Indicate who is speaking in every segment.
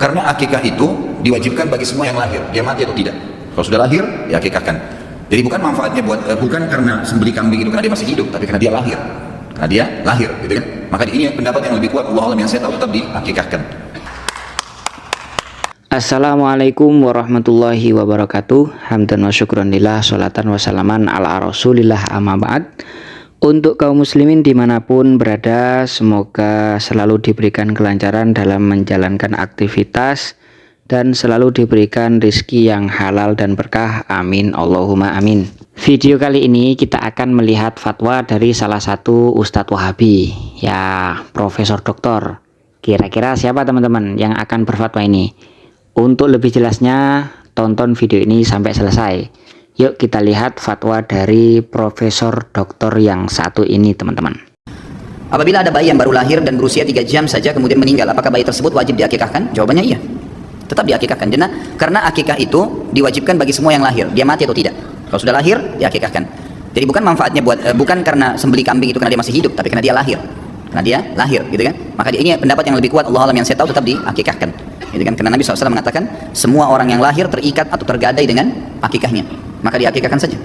Speaker 1: Karena akikah itu diwajibkan bagi semua yang lahir, dia mati atau tidak. Kalau sudah lahir, diakikahkan. Jadi bukan manfaatnya bukan karena sembeli kambing itu karena dia masih hidup, tapi karena dia lahir. Karena dia lahir, gitu kan? Maka ini pendapat yang lebih kuat, Allah yang saya tahu, tetap diakikahkan.
Speaker 2: Assalamualaikum warahmatullahi wabarakatuh. Hamdan wa syukran lillah, sholatan wa salaman ala rasulillah, amma ba'd. Untuk kaum muslimin dimanapun berada, semoga selalu diberikan kelancaran dalam menjalankan aktivitas dan selalu diberikan rezeki yang halal dan berkah. Amin, Allahumma amin. Video kali ini kita akan melihat fatwa dari salah satu Ustadz Wahabi, ya Profesor Doktor. Kira-kira siapa teman-teman yang akan berfatwa ini? Untuk lebih jelasnya, tonton video ini sampai selesai. Yuk kita lihat fatwa dari Profesor Doktor yang satu ini, teman-teman.
Speaker 3: Apabila ada bayi yang baru lahir dan berusia 3 jam saja kemudian meninggal, apakah bayi tersebut wajib diakikahkan? Jawabannya iya, tetap diakikahkan. Karena akikah itu diwajibkan bagi semua yang lahir, dia mati atau tidak. Kalau sudah lahir, diakikahkan. Jadi bukan manfaatnya bukan karena sembeli kambing itu karena dia masih hidup, tapi karena dia lahir. Karena dia lahir, gitu kan? Maka ini pendapat yang lebih kuat, Allah yang saya tahu, tetap diakikahkan. Gitu kan? Karena Nabi SAW mengatakan semua orang yang lahir terikat atau tergadai dengan akikahnya, maka diakikahkan saja.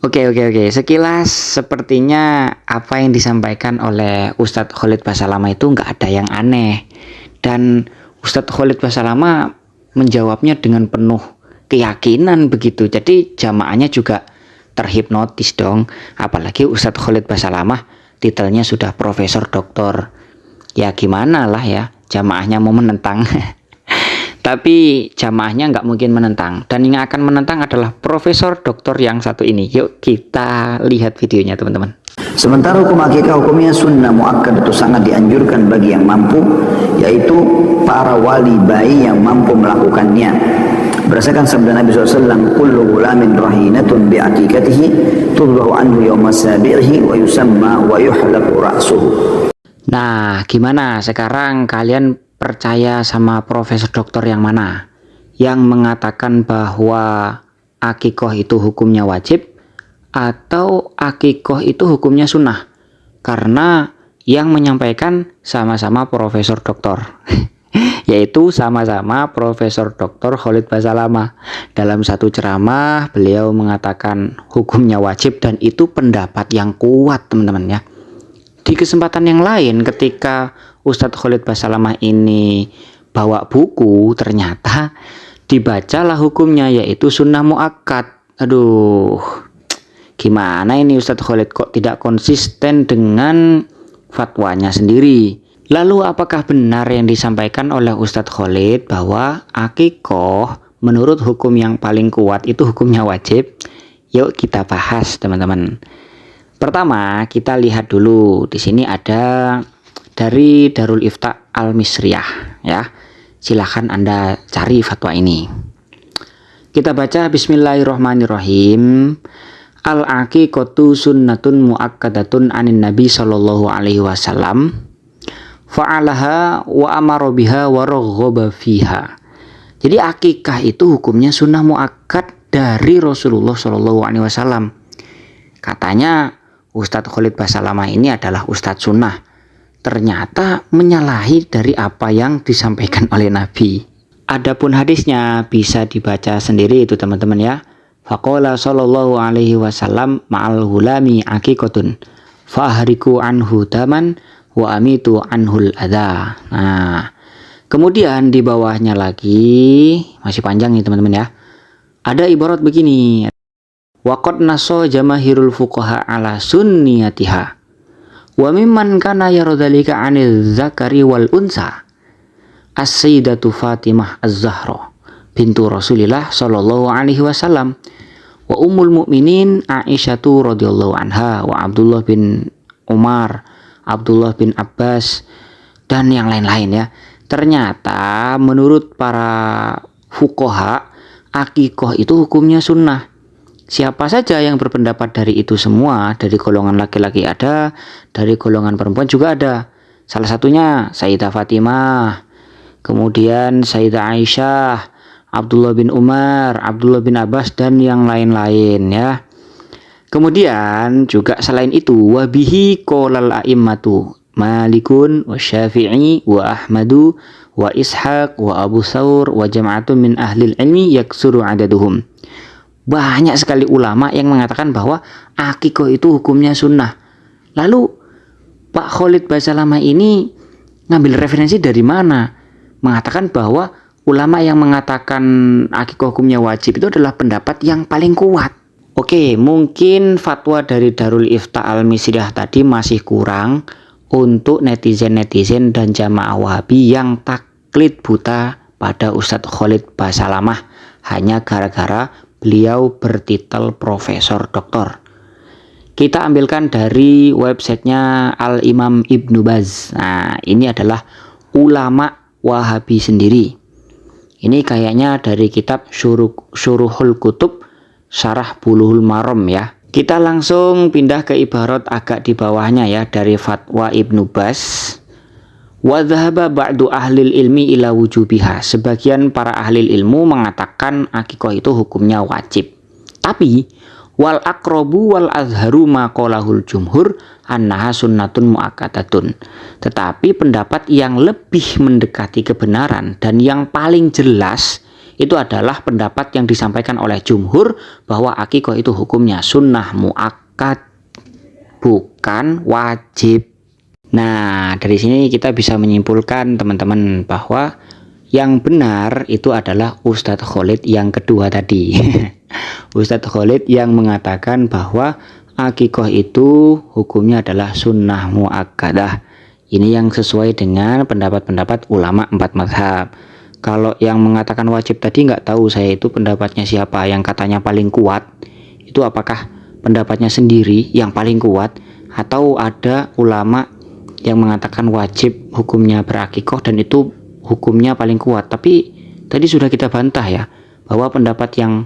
Speaker 2: Oke. Sekilas sepertinya apa yang disampaikan oleh Ustadz Khalid Basalamah itu nggak ada yang aneh. Dan Ustadz Khalid Basalamah menjawabnya dengan penuh keyakinan begitu. Jadi jamaahnya juga terhipnotis dong. Apalagi Ustadz Khalid Basalamah titelnya sudah Profesor Doktor. Ya gimana lah ya, jamaahnya mau menentang. Tapi jamaahnya nggak mungkin menentang, dan yang akan menentang adalah Profesor Doktor yang satu ini. Yuk kita lihat videonya, teman-teman.
Speaker 3: Sementara hukum akikah hukumnya sunnah muakkad, itu sangat dianjurkan bagi yang mampu, yaitu para wali bayi yang mampu melakukannya. Berdasarkan sabda Nabi SAW, kullu ghulamin rahinatun bi'akikatihi tudbahu anhu yawma sabi'ihi wa yusamma wa yuhlaqu ra'suhu.
Speaker 2: Nah, gimana sekarang kalian percaya sama Profesor Doktor yang mana? Yang mengatakan bahwa akikoh itu hukumnya wajib atau akikoh itu hukumnya sunnah? Karena yang menyampaikan sama-sama Profesor Doktor, yaitu sama-sama Profesor Doktor Khalid Basalamah. Dalam satu ceramah beliau mengatakan hukumnya wajib, dan itu pendapat yang kuat, teman-teman ya. Di kesempatan yang lain ketika Ustadz Khalid Basalamah ini bawa buku, ternyata dibacalah hukumnya yaitu sunnah muakkad. Aduh, gimana ini Ustadz Khalid kok tidak konsisten dengan fatwanya sendiri? Lalu apakah benar yang disampaikan oleh Ustadz Khalid bahwa akikoh menurut hukum yang paling kuat itu hukumnya wajib? Yuk kita bahas, teman-teman. Pertama, kita lihat dulu. Di sini ada dari Darul Ifta Al-Misriyah ya. Silahkan Anda cari fatwa ini. Kita baca bismillahirrahmanirrahim. Al-aqiqatu sunnatun muakkadatun anin Nabi sallallahu alaihi wasallam. Fa'alaha wa amara biha wa raghaba fiha. Jadi akikah itu hukumnya sunnah muakkad dari Rasulullah sallallahu alaihi wasallam. Katanya Ustadz Khalid Basalamah ini adalah Ustadz sunnah, ternyata menyalahi dari apa yang disampaikan oleh Nabi. Adapun hadisnya bisa dibaca sendiri itu, teman-teman ya. Faqala sallallahu alaihi wasallam ma'al hulami aqiqatun fahriku anhu daman wa amitu anhul adha. Nah, kemudian di bawahnya lagi, masih panjang nih teman-teman ya, ada ibarat begini. Waqad naso jamahirul fuqaha ala sunniyatiha wa mimman kana yaradhalika 'anil zakari wal unsa as-sayyidatu Fatimah az-Zahra bintu Rasulillah sallallahu alaihi wasallam wa ummul mukminin Aisyatu radhiyallahu anha wa Abdullah bin Umar, Abdullah bin Abbas, dan yang lain-lain ya. Ternyata menurut para fuqaha akikoh itu hukumnya sunnah. Siapa saja yang berpendapat dari itu semua, dari golongan laki-laki ada, dari golongan perempuan juga ada. Salah satunya Sayyidah Fatimah, kemudian Sayyidah Aisyah, Abdullah bin Umar, Abdullah bin Abbas, dan yang lain-lain ya. Kemudian juga selain itu, wabihi qolal a'immatu Malikun wa Syafi'i wa Ahmadu wa Ishaq wa Abu Thawr wa jama'atun min ahlil ilmi yaksuru adaduhum. Banyak sekali ulama yang mengatakan bahwa akikoh itu hukumnya sunnah. Lalu Pak Khalid Basalamah ini ngambil referensi dari mana? Mengatakan bahwa ulama yang mengatakan akikoh hukumnya wajib itu adalah pendapat yang paling kuat. Oke, mungkin fatwa dari Darul Ifta Al-Misriyah tadi masih kurang untuk netizen-netizen dan jamaah Wahabi yang taklid buta pada Ustadz Khalid Basalamah hanya gara-gara beliau bertitel Profesor Doktor. Kita ambilkan dari websitenya Al-Imam Ibnu Baz. Nah, ini adalah ulama Wahabi sendiri. Ini kayaknya dari kitab Syuruhul Kutub Syarah Bulughul Maram ya. Kita langsung pindah ke ibarat agak di bawahnya ya, dari fatwa Ibnu Baz. Wa dhahaba ba'du ahlil ilmi ila wujubiha. Sebagian para ahli ilmu mengatakan akikoh itu hukumnya wajib. Tapi wal aqrabu wal azharu ma qalahul jumhur annaha sunnatun muakkadatun. Tetapi pendapat yang lebih mendekati kebenaran dan yang paling jelas itu adalah pendapat yang disampaikan oleh jumhur bahwa akikoh itu hukumnya sunnah muakkad, bukan wajib. Nah, dari sini kita bisa menyimpulkan teman-teman bahwa yang benar itu adalah Ustadz Khalid yang kedua tadi. Ustadz Khalid yang mengatakan bahwa akikoh itu hukumnya adalah sunnah muakkadah. Ini yang sesuai dengan pendapat-pendapat ulama 4 mazhab. Kalau yang mengatakan wajib tadi nggak tahu saya itu pendapatnya siapa, yang katanya paling kuat itu apakah pendapatnya sendiri yang paling kuat atau ada ulama yang mengatakan wajib hukumnya berakikoh dan itu hukumnya paling kuat. Tapi tadi sudah kita bantah ya bahwa pendapat yang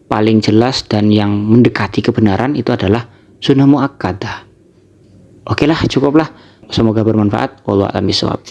Speaker 2: paling jelas dan yang mendekati kebenaran itu adalah sunnah muakkadah. Oke lah, cukuplah, semoga bermanfaat. Wallahu a'lam bishawab.